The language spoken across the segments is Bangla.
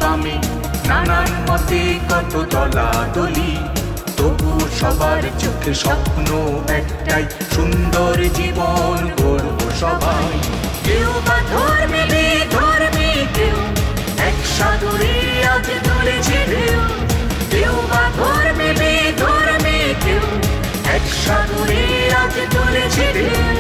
বামে নানান মতে কত দলাদলি, তবু সবার চোখে স্বপ্ন একটাই, সুন্দর জীবন গড়ব সবাই। কেউ বা ধর্মে বেধর্মে, কেউ এক সাগরে আজ তুলেছে ঢেউ। কেউ বা ধর্মে বেধর্মে, কেউ এক সাগরে আজ তুলেছে ঢেউ।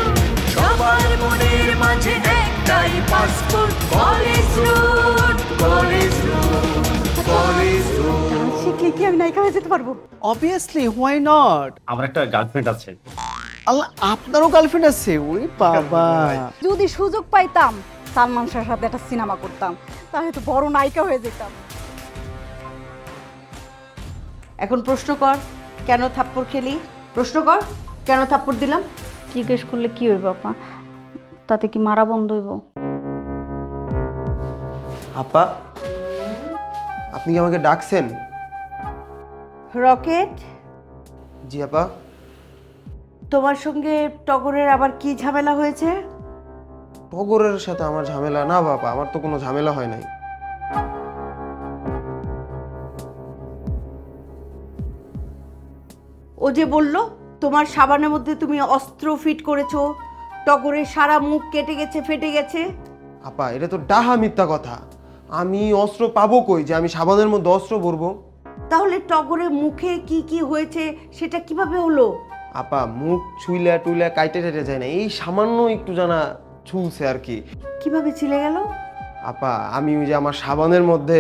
সবার মনের মাঝে একটাই passport, college road, college road, college road. শিখলে কি আমি নায়িকা হয়ে যেতে পারবো? Obviously, why not? আমার একটা গার্লফ্রেন্ড আছে। আল্লাহ, আপনারও গার্লফ্রেন্ড আছে? ওরে বাবা! যদি সুযোগ পাইতাম সালমান শাহর সাথে একটা সিনেমা করতাম, তাহলে তো বড় নায়িকা হয়ে যেতাম। এখন প্রশ্ন কর, কেন থাপ্পড় খেলি? প্রশ্ন কর, কেন থাপ্পড় দিলাম? জিজ্ঞেস করলে কি হইব আপা? তাতে কি মারা বন্ধ হইব? আপা, আপনি কি আমাকে ডাকছেন? রকেট, জি আপা। তোমার সঙ্গে টগরের আবার কি ঝামেলা হয়েছে? টগরের সাথে আমার ঝামেলা না বাবা, আমার তো কোনো ঝামেলা হয় নাই। ও যে বলল তোমার সাবানের মধ্যে তুমি অস্ত্র ফিট করেছো, টগরের সারা মুখ কেটে গেছে, ফেটে গেছে। আপা, এটা তো ডাহা মিথ্যা কথা। আমি অস্ত্র পাবো কই যে আমি সাবানের মধ্যে অস্ত্র ভরবো? তাহলে টগরের মুখে কি কি হয়েছে সেটা কিভাবে হলো? আপা, মুখ ছুইলা টুইলা কাইটে টেটে যায় না, এই সামান্য একটু জানা ছুলছে আর কি। কিভাবে ছিলে গেল? আপা, আমি ওই যে আমার সাবানের মধ্যে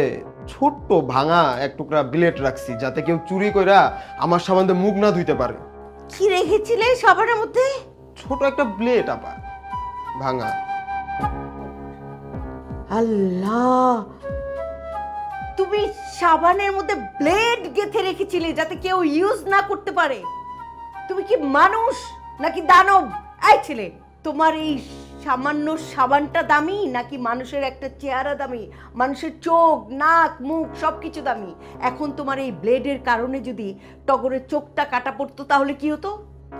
ছোট্ট ভাঙা এক টুকরা ব্লেড রাখছি, যাতে কেউ চুরি কইরা আমার সাবান দিয়ে মুখ না ধুইতে পারে। কি রেখেছিলে সাবানের মধ্যে? ছোট একটা ব্লেড আপা, ভাঙা। আল্লাহ, তুমি সাবানের মধ্যে ব্লেড গেঁথে রেখেছিলে যাতে কেউ ইউজ না করতে পারে? তুমি কি মানুষ নাকি দানব? এই ছেলে, তোমার এই সামান্য সাবানটা দামি নাকি মানুষের একটা চেহারা দামি? মানুষের চোখ, নাক, মুখ সবকিছু দামি। এখন তোমার এই ব্লেডের কারণে যদি টগরের চোখটা কাটা পড়তো তাহলে কি হতো?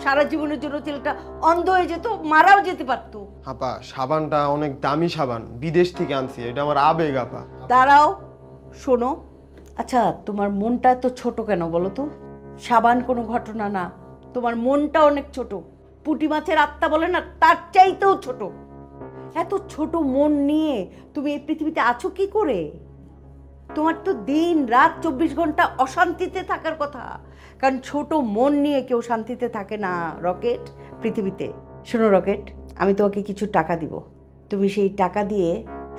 সারা জীবনের জন্য ছেলেটা অন্ধ হয়ে যেত, মারাও যেতে পারতো। আপা, সাবানটা অনেক দামি সাবান, বিদেশ থেকে আনছি, এটা আমার আবেগ আপা। দাঁড়াও, শোনো। আচ্ছা, তোমার মনটা এত ছোট কেন বলো তো? সাবান কোনো ঘটনা না, তোমার মনটা অনেক ছোট। পুঁটি মাছের আত্মা বলে না, তার চাইতেও ছোট। এত ছোট মন নিয়ে তুমি এই পৃথিবীতে আছো কি করে? তোমার তো দিন রাত 24 ঘন্টা অশান্তিতে থাকার কথা, কারণ ছোট মন নিয়ে কেউ শান্তিতে থাকে না রকেট পৃথিবীতে। শোনো রকেট, আমি তোমাকে কিছু টাকা দিব, তুমি সেই টাকা দিয়ে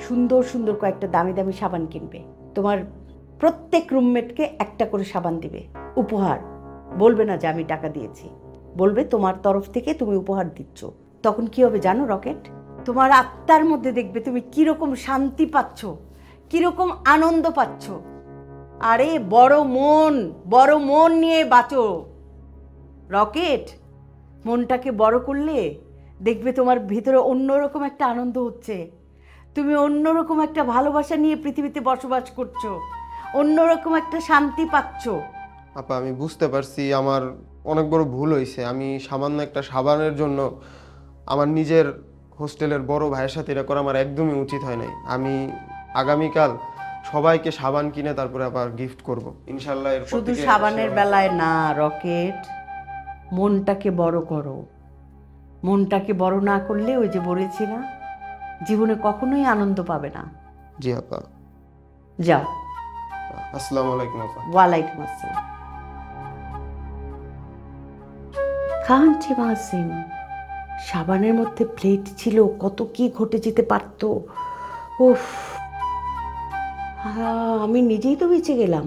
সুন্দর সুন্দর কয়েকটা দামি দামি সাবান কিনবে। তোমার প্রত্যেক রুমমেটকে একটা করে সাবান দিবে উপহার। বলবে না যে আমি টাকা দিয়েছি, বলবে তোমার তরফ থেকে তুমি উপহার দিচ্ছ। তখন কি হবে জানো রকেট? তোমার আত্মার মধ্যে দেখবে তুমি কিরকম শান্তি পাচ্ছ, কিরকম আনন্দ পাচ্ছ। আরে বড় মন নিয়ে বাঁচো রকেট। মনটাকে বড় করলে দেখবে তোমার ভিতরে অন্যরকম একটা আনন্দ হচ্ছে। তুমি অন্যরকম একটা ভালোবাসা নিয়ে পৃথিবীতে বসবাস করছো, অন্যরকম একটা শান্তি পাচ্ছ। আপা, আমি বুঝতে পারছি আমার অনেক বড় ভুল হয়েছে। আমি সামান্য একটা সাবানের জন্য আমার নিজের হোস্টেলের বড় ভাইয়ের সাথে এটা করা আমার একদমই উচিত হয় নাই। আমি আগামীকাল সবাইকে সাবান কিনে তারপরে আবার গিফট করব ইনশাল্লাহ। শুধু সাবানের বেলায় না রকেট, মনটাকে বড় করো। মনটাকে বড় না করলে ওই যে বলেছি না, জীবনে কখনোই আনন্দ পাবে না। জি আপা। যাও। আসসালামু আলাইকুম আপা। ওয়ালাইকুম আসসালাম। কান্ট ইমাজিন, সাবানের মধ্যে প্লেট ছিল, কত কি ঘটে যেতে পারতো। উফ, আমি নিজেই তো বেঁচে গেলাম।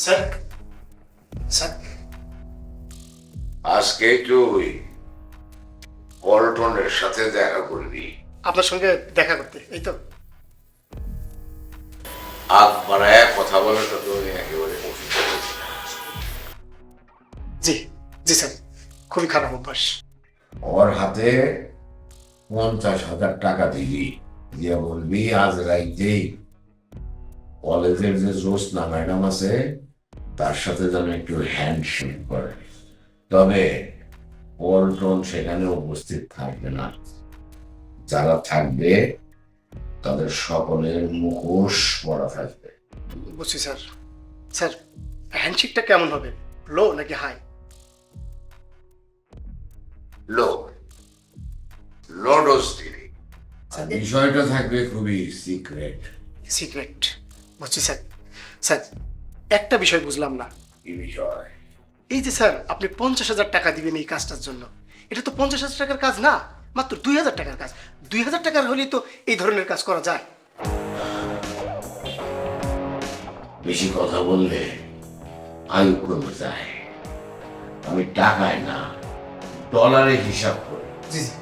স্যার, স্যার, আজকে তুই পল্টনের সাথে দেখা করবি। আপনার সঙ্গে দেখা করতে? এই তো আগ বাড়ায় কথা বলে তো তুমি একেবারে জি জি স্যার, খুবই খারাপ অভ্যাস। ওর হাতে 50,000 টাকা দিবি, দিয়ে বলবি আজ রাইতেই কলেজের যে জোসনা ম্যাডাম আছে তার সাথে যেন একটু হ্যান্ডশেক করে। তবে পল্টন সেখানে উপস্থিত থাকবে না, যারা থাকবে তাদের সকলের মুখোশ পরা থাকবে। বুঝছি স্যার। স্যার, হ্যান্ডশেকটা কেমন হবে, লো নাকি হাই? লো লো ডোজ দিলি। বিষয়টা থাকবে খুবই সিক্রেট। সিক্রেট, বুঝছি স্যার। স্যার, একটা বিষয় বুঝলাম না। কি বিষয়? এই যে স্যার আপনি 50,000 টাকা দিবেন এই কাজটার জন্য, এটা তো 50,000 টাকার কাজ না, মাত্র 2,000 টাকার কাজ। 2,000 টাকার হলেই তো এই ধরনের কাজ করা যায়। বেশি কথা বললে আয়ু কমে যায়। আমি টাকায় না, ডলারে হিসাব করি। জি জি,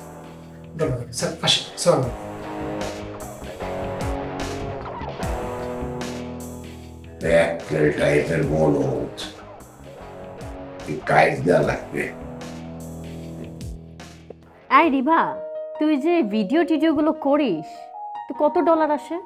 ধন্যবাদ স্যার। আসি, সালাম। ব্যাকেল টাইপের বলদ, টাইপ দেওয়া লাগবে। এই রিভা, তুই যে ভিডিও টিডিওগুলো করিস, তো কত ডলার আসে?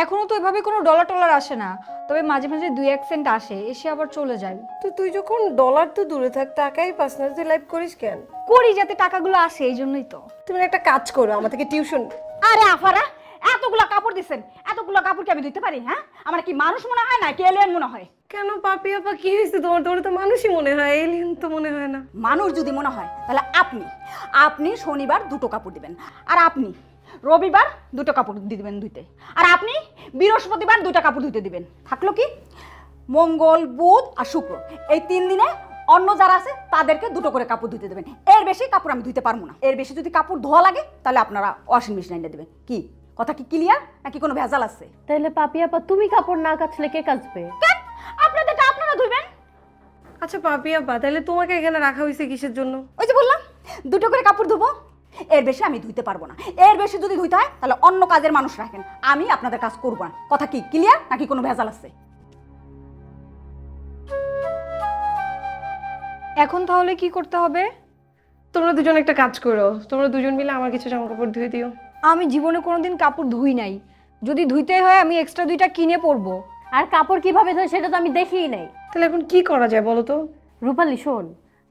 এখনো তো এভাবে কোনো ডলার টলার আসে না, তবে মাঝে মাঝে 2-1 সেন্ট আসে, এসে আবার চলে যায়। তো তুই যখন ডলার তো দূরে থাক, টাকাই পাস না, তুই লাইভ করিস কেন? করি যাতে টাকাগুলো আসে, এই জন্যই তো। তুমি একটা কাজ করো, আমার থেকে টিউশন। আরে আফারা, এতগুলা কাপড় দিছেন, এতগুলা কাপড় কি আমি ধুইতে পারি? হ্যাঁ, আমার কি মানুষ মনে হয় না, কি এলিয়েন মনে হয়? কেন পাপি আপা, কি হয়েছে তোমার? তোর তো মানুষই মনে হয়, এলিয়েন তো মনে হয় না। মানুষ যদি মনে হয় তাহলে আপনি শনিবার 2টো কাপড় দিবেন, আর আপনি রবিবার 2টো কাপড় দিবেন ধুইতে, আর আপনি বৃহস্পতিবার 2টা কাপড় ধুইতে দিবেন। থাকলো কি মঙ্গল, বুধ আর শুক্র, এই 3 দিনে অন্য যারা আছে তাদেরকে 2টো করে কাপড় ধুইতে দেবেন। এর বেশি কাপড় আমি ধুইতে পারবো না। এর বেশি যদি কাপড় ধোয়া লাগে তাহলে আপনারা ওয়াশিং মেশিন এনে দেবেন। কি কথা কি ক্লিয়ার নাকি কোনো ভেজাল আছে? তাহলে পাপি আপা, তুমি কাপড় না কাচলে কে কাচবে? আপনাদেরটা আপনারা ধুইবেন। আচ্ছা পাপি আপা, তাহলে তোমাকে এখানে রাখা হয়েছে কিসের জন্য? ওই যে বললাম 2টো করে কাপড় ধুবো, এর বেশি আমি ধুইতে পারবো না। এর বেশি যদি ধুইতে হয় তাহলে অন্য কাজের মানুষ রাখেন, আমি আপনাদের কাজ করবো না। কথা কি ক্লিয়ার নাকি কোনো ভেজাল আছে? এখন তাহলে কি করতে হবে? তোমরা দুজন একটা কাজ করো, তোমরা দুজন মিলে আমার কিছু জামা কাপড় ধুয়ে দিও। আমি জীবনে কোনোদিন কাপড় ধুই নাই, যদি ধুইতে হয় আমি এক্সট্রা 2টা কিনে পরবো। আর কাপড় কিভাবে ধোয় সেটা তো আমি দেখিই নাই। তাহলে এখন কি করা যায় বলো তো? রূপালী শোন,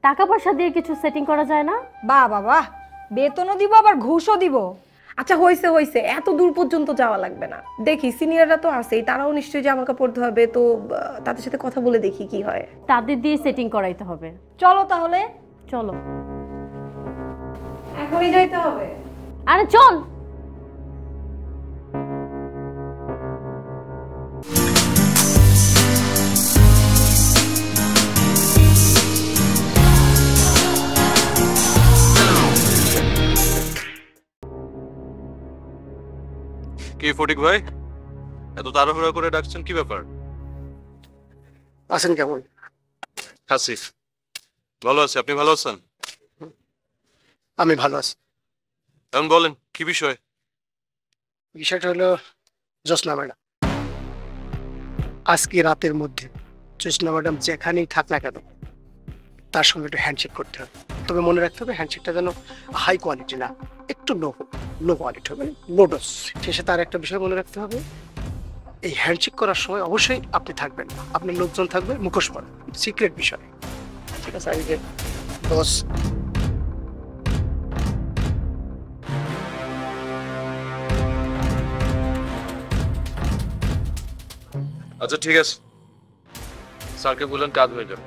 টাকা পয়সা দিয়ে কিছু সেটিং করা যায় না? বাহ বাবা, বেতনও দিব আবার ঘুষও দিব। আচ্ছা হয়েছে হয়েছে, এত দূর পর্যন্ত যাওয়া লাগবে না। দেখি সিনিয়ররা তো আছেই, তারাও নিশ্চয়ই জামা কাপড় ধোয়াবে, তো তাদের সাথে কথা বলে দেখি কি হয়। তাদের দিয়ে সেটিং করাইতে হবে। চলো তাহলে। চলো, এখনই যাইতে হবে? আরে চল। কি ফটিক ভাই, এত তাড়াহুড়া করে ডাকছেন, কি ব্যাপার? আছেন কেমন? আছি, ভালো আছি। আপনি ভালো আছেন? আমি ভালো আছি। এখন বলেন কি বিষয়? বিষয়টা হলো জ্যোৎস্না ম্যাডাম। আজকে রাতের মধ্যে জ্যোৎস্না ম্যাডাম যেখানেই থাক না কেন তার সঙ্গে একটু হ্যান্ডশেক করতে হবে। তবে মনে রাখতে হবে হ্যান্ডশেকটা যেন হাই কোয়ালিটি না, একটু লো কোয়ালিটি হবে, লো ডোজ। শেষে তার একটা বিষয় মনে রাখতে হবে, এই হ্যান্ডশেক করার সময় অবশ্যই আপনি থাকবেন, আপনার লোকজন থাকবে, মুখোশ পরা, সিক্রেট বিষয়। ঠিক আছে? এই যে ডোজ। আচ্ছা ঠিক আছে, স্যারকে বললেন কাজ হয়ে যাবে।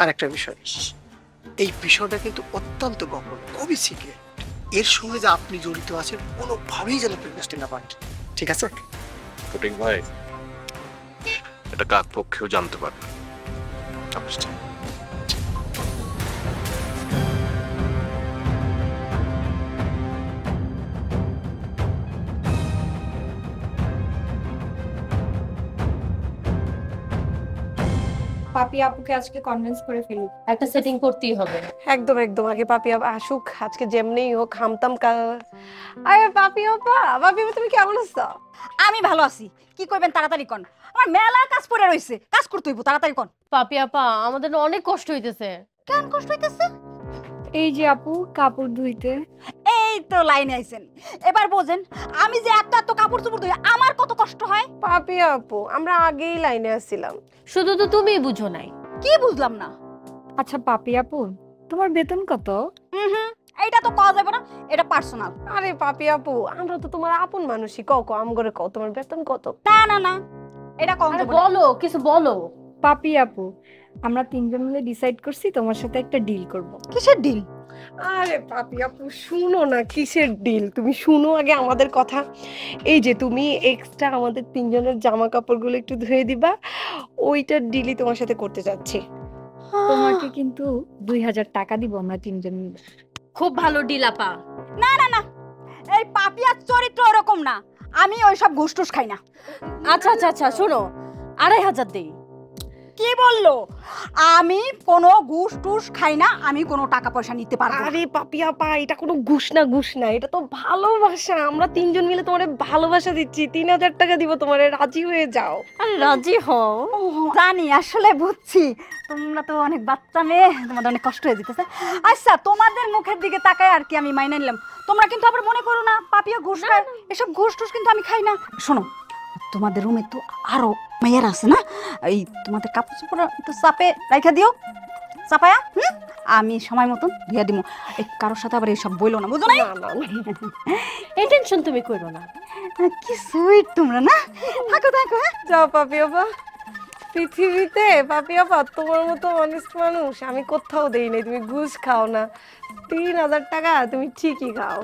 আর একটা বিষয়, এই বিষয়টা কিন্তু অত্যন্ত গোপন, খুবই সিক্রেট। এর সঙ্গে যে আপনি জড়িত আছেন কোনোভাবেই যেন প্রেগনেন্সি না পান। ঠিক আছে? ফটিক ভাই, এটা কাক পক্ষেও জানতে পারবেন। পাপি আপুকে আজকে কনভিন্স করে ফেলি, একটা সেটিং করতেই হবে। একদম একদম, আগে পাপি আপা আসুক, আজকে যেমনি হোক হামতাম আরে পাপি আপা, পাপি আপা তুমি কেমন আছো? আমি ভালো আছি। কি করবেন তাড়াতাড়ি কন, আমার মেলা কাজ পড়ে রইছে, কাজ করতে হইব, তাড়াতাড়ি কন। পাপি আপা, আমাদের না অনেক কষ্ট হইতেছে। কেন কষ্ট হইতেছে? এই যে আপু কাপড় ধুইতে। এই তো লাইনে আইছেন, এবার বোঝেন আমি যে এত এত কাপড় চোপড় ধুই আমার কত কষ্ট হয়। পাপি আপু, আমরা আগেই লাইনে আসছিলাম, শুধু তো তুমিই বুঝো নাই। কি বুঝলাম না? আচ্ছা পাপি আপু, তোমার বেতন কত? এইটা তো কওয়া যাবে না, এটা পার্সোনাল। আরে পাপি আপু, আমরা তো তোমার আপন মানুষই, কও কও আমগরে কও তোমার বেতন কত? না না না, এটা কম যাবে না। বলো, কিছু বলো। পাপি আপু, আমরা তিনজন মিলে ডিসাইড করছি তোমার সাথে একটা ডিল করব। কিসের ডিল? আরে পাপি আপু শুনো না, কিসের ডিল? তুমি শুনো আগে আমাদের কথা। এই যে তুমি এক্সট্রা আমাদের তিনজনের জামা কাপড়গুলো একটু ধুয়ে দিবা, ওইটার ডিলই তোমার সাথে করতে যাচ্ছি। তোমাকে কিন্তু 2000 টাকা দিব আমরা তিনজন মিলে। খুব ভালো ডিল আপা। না না না, এই পাপিয়ার চরিত্র এরকম না, আমি ওইসব ঘুষ টুস খাই না। আচ্ছা আচ্ছা আচ্ছা, শোনো 2500 দেই। কি বললো? আমি কোনো ঘুষ টুস খাই না, আমি কোনো টাকা পয়সা নিতে পারবো না। আরে পাপি আপা, এটা কোনো ঘুষ না, এটা তো ভালোবাসা। আমরা তিনজন মিলে তোমারে ভালোবাসা দিচ্ছি, 3000 টাকা দিব তোমারে, রাজি হয়ে যাও। আরে রাজি হও। জানি, আসলে বুঝছি তোমরা তো অনেক বাচ্চা মেয়ে, তোমাদের অনেক কষ্ট হয়ে যেতেছে। আচ্ছা, তোমাদের মুখের দিকে তাকায় আর কি আমি মাইনে নিলাম। তোমরা কিন্তু আবার মনে করো না পাপিয়া ঘুষ খায়, এসব ঘুষ টুস কিন্তু আমি খাই না। শোনো, তোমাদের রুমে তো আরো মেয়ের আছে না, এই তোমাদের কাপড় চোপড় একটু চাপে রাখা দিও, চাপায়া। আমি সময় মতন ধুইয়া দিব। এই কারোর সাথে আবার এইসব বইলো না, বুঝো না? এই টেনশন তুমি করো না। কি সুইট তোমরা না, থাকো থাকো। হ্যাঁ যাও পাপি আপা, পৃথিবীতে পাপি আপা তোমার মতো অনেস্ট মানুষ আমি কোথাও দেই নাই। তুমি ঘুষ খাও না, 3000 টাকা তুমি ঠিকই খাও।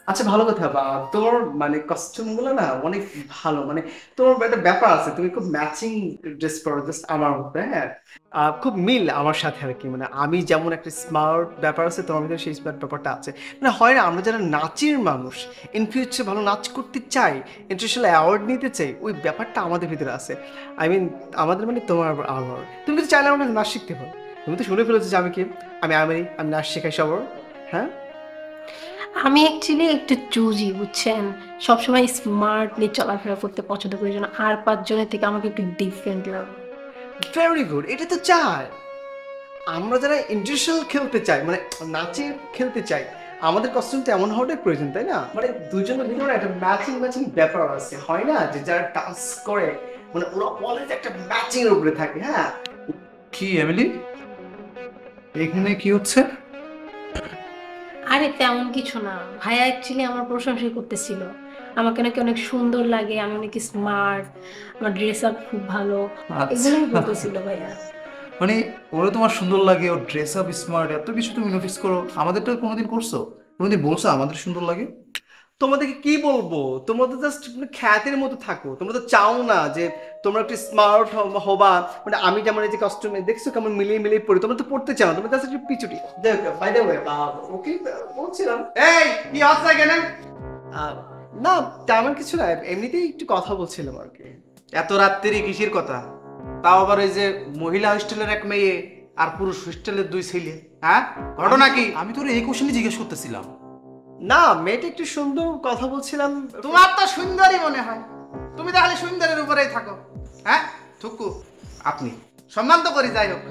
আচ্ছা ভালো কথা, তোমার মানে কস্টিউম গুলো না অনেক ভালো, মানে তোমার একটা ব্যাপার আছে, তুমি খুব ম্যাচিং ড্রেস পরো জাস্ট আমার মধ্যে। হ্যাঁ, খুব মিল আমার সাথে আর কি, মানে আমি যেমন একটা স্মার্ট ব্যাপার আছে তোমার মধ্যে সেই স্মার্ট ব্যাপারটা আছে। মানে হয় না, আমরা যারা নাচের মানুষ, ইন ফিউচার ভালো নাচ করতে চাই, ইন্টারন্যাশনাল অ্যাওয়ার্ড নিতে চাই, ওই ব্যাপারটা আমাদের ভিতরে আছে। আই মিন আমাদের মানে তোমার আমার, তুমি কিন্তু চাইলে আমার কাছে নাচ শিখতে পারো। তুমি তো শুনে ফেলেছো যে আমি কি, আমি নাচ শেখাই সবার। হ্যাঁ, আমি অ্যাকচুয়ালি একটু চুজি, বুঝছেন, সবসময় স্মার্টলি চলাফেরা করতে পছন্দ করি, জন্য আর 5 জনের থেকে আমাকে একটু ডিফারেন্ট লাগে। ভেরি গুড, এটা তো চাই আমরা যারা ইন্টারন্যাশনাল খেলতে চাই, মানে নাচে খেলতে চাই, আমাদের কস্টিউমটা এমন হওয়াটাই প্রয়োজন, তাই না? মানে দুজনের ভিতরে একটা ম্যাচিং ব্যাপার আছে, হয় না, যে যারা ডান্স করে মানে ওরা অলওয়েজ একটা ম্যাচিং এর উপরে থাকে। হ্যাঁ, কি এমিলি, এখানে কি হচ্ছে? আরে তেমন কিছু না ভাইয়া, অ্যাকচুয়ালি আমার প্রশংসা করতেছিল, আমাকে নাকি অনেক সুন্দর লাগে, আমি অনেক স্মার্ট, আমার ড্রেস আপ খুব ভালো, এগুলোই বলতেছিল ভাইয়া। মানে ওরা তোমার সুন্দর লাগে, ওর ড্রেস আপ স্মার্ট, এত কিছু তুমি নোটিস করো, আমাদেরটা কোনোদিন করছো? কোনোদিন বলছো আমাদের সুন্দর লাগে? তোমাদেরকে কি বলবো, তোমরা তো জাস্ট খ্যাতের মতো থাকো, তোমরা তো চাও না যে তোমরা একটু স্মার্ট হবা। মানে আমি যেমন এই যে কস্টিউমে দেখছো কেমন মিলিয়ে পড়ি, তোমরা তো পড়তে চাও না, তোমরা জাস্ট একটু পিছুটি। বাই দ্য ওয়ে, ওকে বলছিলাম, এই কি হচ্ছে কেন? না তেমন কিছু না, এমনিতেই একটু কথা বলছিলাম আর কি। এত রাত্রি কিসের কথা? তাও আবার ওই যে মহিলা হোস্টেলের এক মেয়ে আর পুরুষ হোস্টেলের 2 ছেলে। হ্যাঁ, ঘটনা কি? আমি তোর এই কোশ্চেনই জিজ্ঞেস করতেছিলাম। না, মেয়েটা একটু সুন্দর, কথা বলছিলাম। তোমার তো সুন্দরই মনে হয়, তুমি তাহলে সুন্দরের উপরেই থাকো। হ্যাঁ থুকু, আপনি সম্মান তো করি, যাই হোক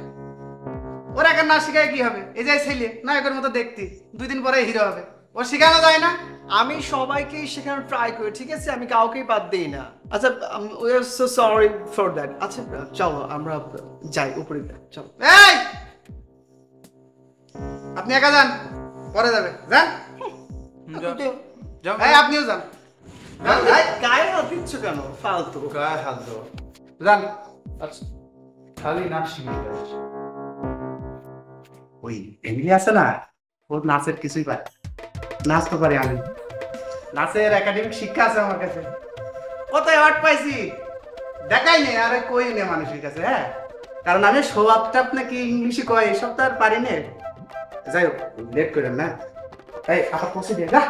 ওরা এখন না শিখায় কি হবে? এই যে ছেলে নায়কের মতো দেখতে, 2 দিন পরে হিরো হবে, ও শিখানো যায় না? আমি সবাইকেই শেখানোর ট্রাই করি, ঠিক আছে, আমি কাউকেই বাদ দেই না। আচ্ছা, we are so sorry for that. আচ্ছা চলো আমরা যাই উপরে, চলো। এই আপনি একা যান, পরে যাবে, যান। এই আপনিও যান। গায়ে হাত দিচ্ছ কেন? ফালতু গায়ে হাত দেওয়া, যান। আচ্ছা, খালি নাচ শিখে যাচ্ছে। ওই এমনি আছে না, ওর নাচের কিছুই পারে, নাচ তো পারি আমি, নাচের একাডেমিক শিক্ষা আছে আমার কাছে, কত অ্যাওয়ার্ড পাইছি দেখাই নেই আর কই নে মানুষের কাছে। হ্যাঁ, কারণ আমি স্বভাবটা আপনাকে ইংলিশে কয়, এসব তো আর পারি না। যাই হোক, লেট করেন না, এই আপা পৌঁছে দিয়ে যা,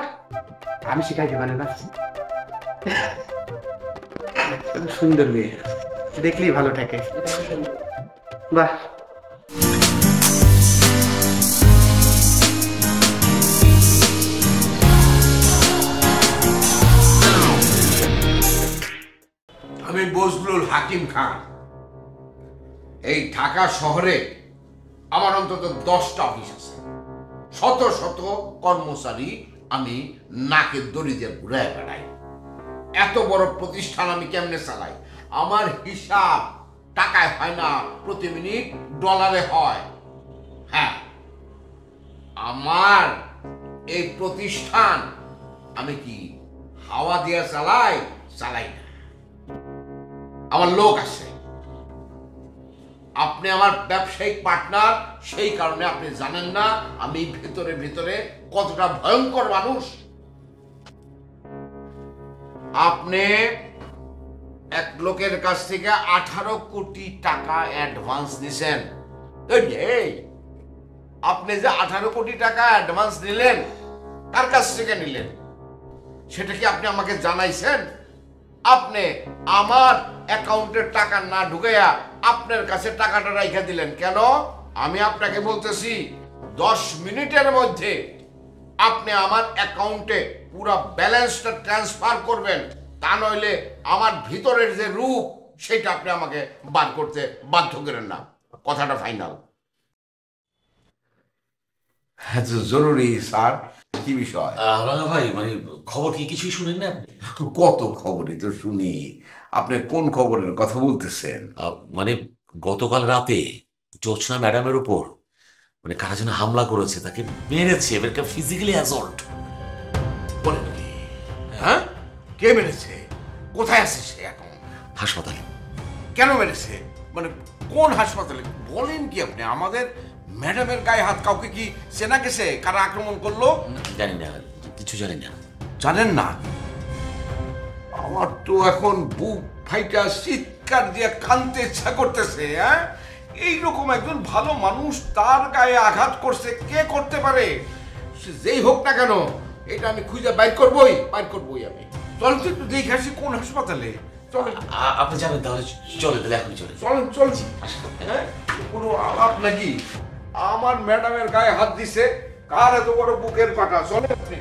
আমি শিখাই দেবানে না। সুন্দর মেয়ে, দেখলেই ভালো থাকে। বাহ, আমি বজলুল হাকিম খান। এই ঢাকা শহরে আমার অন্তত 10টা অফিস আছে, শত শত কর্মচারী আমি নাকের দড়ি দিয়ে ঘুরে বেড়াই। এত বড় প্রতিষ্ঠান আমি কেমনে চালাই? আমার হিসাব টাকায় হয় না, প্রতি মিনিট ডলারে হয়। হ্যাঁ, আমার এই প্রতিষ্ঠান আমি কি হাওয়া দিয়ে চালাই না, আমার লোক আছে। আপনি আমার ব্যবসায়িক পার্টনার, সেই কারণে আপনি জানেন না আমি ভেতরে ভেতরে কতটা ভয়ঙ্কর মানুষ। আপনি এক লোকের কাছ থেকে 18 কোটি টাকা অ্যাডভান্স নিছেন। আপনি যে 18 কোটি টাকা অ্যাডভান্স নিলেন, কার কাছ থেকে নিলেন সেটা কি আপনি আমাকে জানাইছেন? আপনি আমার অ্যাকাউন্টে টাকা না ঢুকাইয়া আপনার কাছে টাকাটা রাইখা দিলেন কেন? আমি আপনাকে বলতেছি 10 মিনিটের মধ্যে আপনি আমার অ্যাকাউন্টে পুরো ব্যালেন্সটা ট্রান্সফার করবেন, তা নইলে আমার ভিতরের যে রূপ সেটা আপনি আমাকে বাদ করতে বাধ্য করেন না। কথাটা ফাইনাল। জরুরি স্যার। কি বিষয়? রাঙা ভাই, মানে খবর কি কিছুই শুনেন না? কত খবরই তো শুনি। আপনি কোন খবরের কথা বলতেছেন? মানে গতকাল রাতে জোৎস্না ম্যাডামের উপর মানে কারা যেন হামলা করেছে, তাকে মেরেছে, এবারকে ফিজিক্যালি অ্যাসল্ট। বলেন কি? হ্যাঁ, কে মেরেছে? কোথায় আছে সে এখন? হাসপাতালে। কেন মেরেছে? মানে কোন হাসপাতালে? বলেন কি আপনি? আমাদের ম্যাডামের গায়ে হাত কাউকে কি চেনা গেছে? কারা আক্রমণ করলো? জানি না, কিছু জানি না। জানেন না? আমার তো এখন বুক ফাইটা চিৎকার দিয়ে কাঁদতে ইচ্ছা করতেছে। হ্যাঁ, এইরকম একজন ভালো মানুষ তার গায়ে আঘাত করছে, কে করতে পারে? যেই হোক না কেন, এটা আমি খুঁজে বাইর করবই আমি। চলেন তো একটু দেখে আসি কোন হাসপাতালে। চলেন। আপনি যাবেন তাহলে? চলে, তাহলে এখনই চলে। চলছি। হ্যাঁ, কোনো আলাপ নাকি? আমার ম্যাডামের গায়ে হাত দিছে, কার এত বড় বুকের পাটা? চলে আপনি।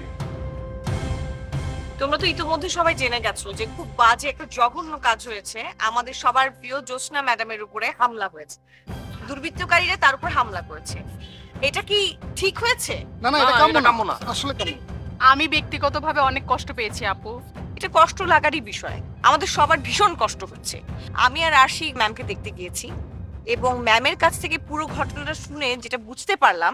তোমরা তো ইতিমধ্যে সবাই জেনে গেছো যে খুব বাজে একটা জঘন্য কাজ হয়েছে। আমাদের সবার প্রিয় জোৎস্না ম্যাডামের উপরে হামলা হয়েছে, দুর্বৃত্তকারীরা তার উপর হামলা করেছে। এটা কি ঠিক হয়েছে? না না, এটা কাম্য না, আসলে কাম্য। আমি ব্যক্তিগতভাবে অনেক কষ্ট পেয়েছি আপু। এটা কষ্ট লাগারই বিষয়, আমাদের সবার ভীষণ কষ্ট হচ্ছে। আমি আর আরশি ম্যামকে দেখতে গিয়েছি এবং ম্যামের কাছ থেকে পুরো ঘটনাটা শুনে যেটা বুঝতে পারলাম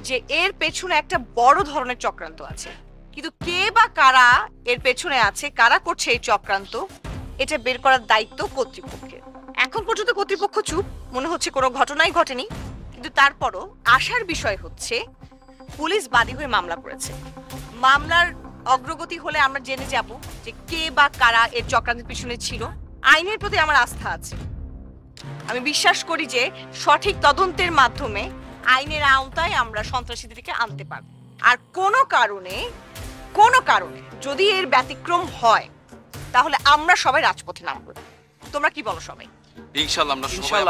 যে এর পেছনে একটা বড় ধরনের চক্রান্ত আছে। কিন্তু কে বা কারা এর পেছনে আছে, কারা করছে এই চক্রান্ত, এটা বের করার দায়িত্ব কর্তৃপক্ষের। এখন পর্যন্ত কর্তৃপক্ষ চুপ, মনে হচ্ছে কোনো ঘটনাই ঘটেনি। কিন্তু তারপরও আশার বিষয় হচ্ছে পুলিশ বাদী হয়ে মামলা করেছে। মামলার অগ্রগতি হলে আমরা জেনে যাব যে কে বা কারা এর চক্রান্তের পিছনে ছিল। আইনের প্রতি আমার আস্থা আছে। আমি বিশ্বাস করি যে সঠিক তদন্তের মাধ্যমে আইনের আওতায় আমরা সন্ত্রাসীদেরকে আনতে পারব। আর কোনো কারণে যদি এর ব্যতিক্রম হয় তাহলে আমরা সবাই রাজপথে নামব। তোমরা কি বলো সবাই? ইনশাআল্লাহ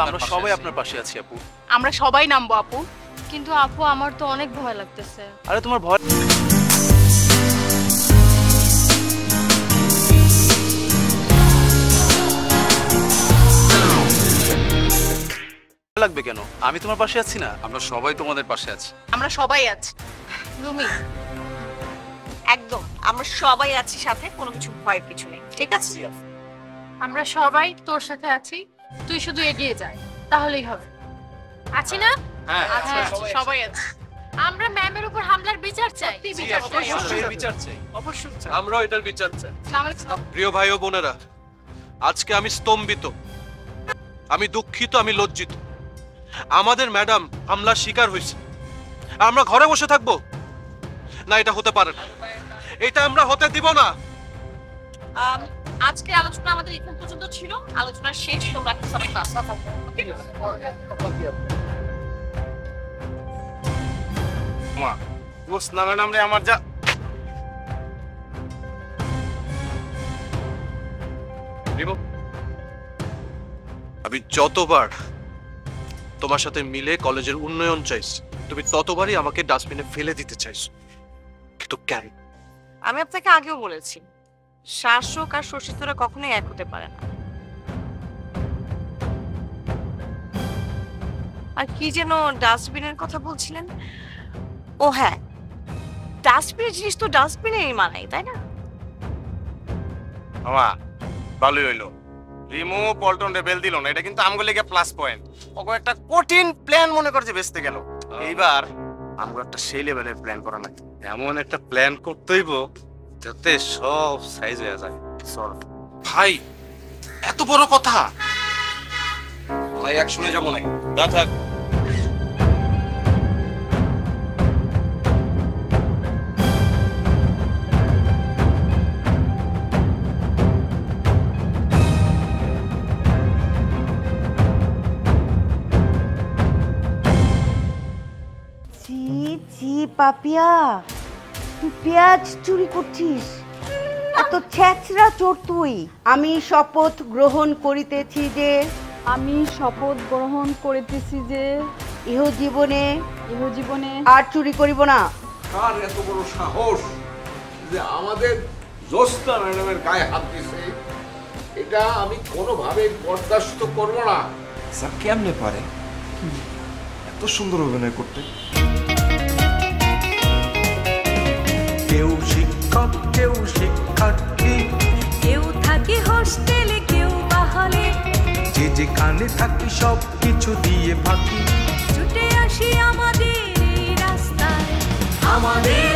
আমরা সবাই আপনার পাশে আছি আপু। আমরা সবাই নামবো আপু। কিন্তু আপু আমার তো অনেক ভয় লাগতেছে। আরে তোমার ভয় লাগবে কেন? আমি তোমার পাশে আছি না? আমরা সবাই তোমাদের পাশে আছি। আমরা সবাই আছি রুমি, একদম আমরা সবাই আছি সাথে, কোনো কিছু ভয়ের কিছু নেই, ঠিক আছে? আমরা সবাই তোর সাথে আছি, তুই শুধু এগিয়ে যা, তাহলেই হবে। আছি না? হ্যাঁ, সবাই আছি। আমরা ম্যামের উপর হামলার বিচার চাই। বিচার চাই, অবশ্যই আমরাও এটার বিচার চাই। প্রিয় ভাই ও বোনেরা, আজকে আমি স্তম্ভিত, আমি দুঃখিত, আমি লজ্জিত। আমাদের ম্যাডাম হামলার শিকার হয়েছে, আমরা ঘরে বসে থাকবো না? এটা হতে পারে না, এটা আমরা হতে দিব না। আজকে আলোচনা আমাদের এখান পর্যন্ত ছিল। আলোচনা শেষ, তোমরা সবাই ক্লাসে থাকো। মা, জোৎস্না ম্যাডাম রে আমার যা আমি যতবার তোমার সাথে মিলে কলেজের উন্নয়ন চাইছি, তুমি ততবারই আমাকে ডাস্টবিনে ফেলে দিতে চাইছো। কিন্তু কেন? আমি আপনাকে আগেও বলেছি, শাসক আর শোষিতরা কখনোই এক হতে পারে না। আর কি যেন ডাস্টবিনের কথা বলছিলেন? ও হ্যাঁ, ডাস্টবিনের জিনিস তো ডাস্টবিনেই মানাই, তাই না? মামা ভালোই হইলো, রিমু পল্টন রেবেল দিল না, এটা কিন্তু আমগুলো লেগে প্লাস পয়েন্ট। ওকে একটা কঠিন প্ল্যান মনে করছে বেচতে গেল। এইবার আমরা একটা সেই লেভেলের প্ল্যান করা নাই। এমন একটা প্ল্যান করতে হইব যাতে সব সাইজ হয়ে যায়। চল ভাই, এত বড় কথা ভাই, এক শুনে যাবো না। না থাক। জি জি পাপিয়া, তুই পেঁয়াজ চুরি করছিস? এত ছ্যাচরা চোর তুই। আমি শপথ গ্রহণ করিতেছি যে ইহ জীবনে আর চুরি করিব না। কার এত বড় সাহস যে আমাদের জ্যোৎস্না ম্যাডামের গায়ে হাত দিছে? এটা আমি কোনোভাবে বরদাস্ত করব না। স্যার কেমনে পারে এত সুন্দর অভিনয় করতে? কেউ শিক্ষক, কেউ শিক্ষার্থী, কেউ থাকে হোস্টেলে, কেউ বা হলে, যে যেখানে থাকি সব কিছু দিয়ে ফাঁকি ছুটে আসি আমাদের এই রাস্তায়। আমাদের